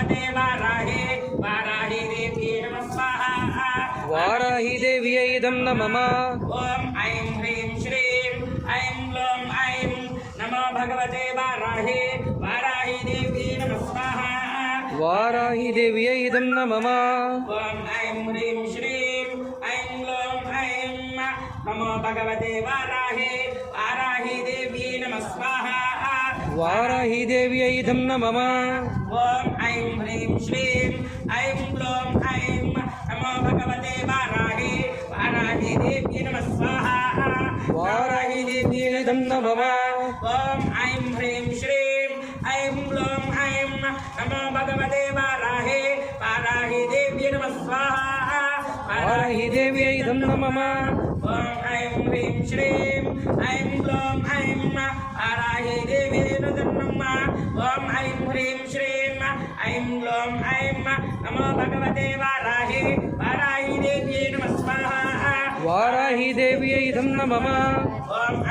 भगवते वाराहे वाराही देवी नमः स्वाहा वाराही देव्यै नमः ओम ऐं ह्रीं श्रीं ऐं ग्लौं ऐं नमो भगवते वाराहे वाराही देवी नमः स्वाहा वाराही देव्यै नमः ओम ऐं ह्रीं श्रीं ऐं ग्लौं ऐं नमो भगवते वाराहे वाराही देवी नमः स्वाहा वाराही देव्यै नमः ओम ऐं ह्रीं श्रीं ऐं ग्लौं ऐं नमो भगवते वाराहे वाराही देवी नमः स्वाहा वाराही देव्यै नमः ओम ऐं ह्रीं श्रीं ऐं ग्लौं ऐं नमो भगवते वाराहे वाराही देवी नमः स्वाहा वाराही देव्यै नमः ओम ऐं ह्रीं श्रीं ऐं ग्लौं ऐं वाराही देवी नमः ओम ऐं ह्रीं श्रीं ऐं ग्लौं ऐं नमो भगवते वाराहे वाराही देवी नमः स्वाहा वाराही देव्यै नमः ओम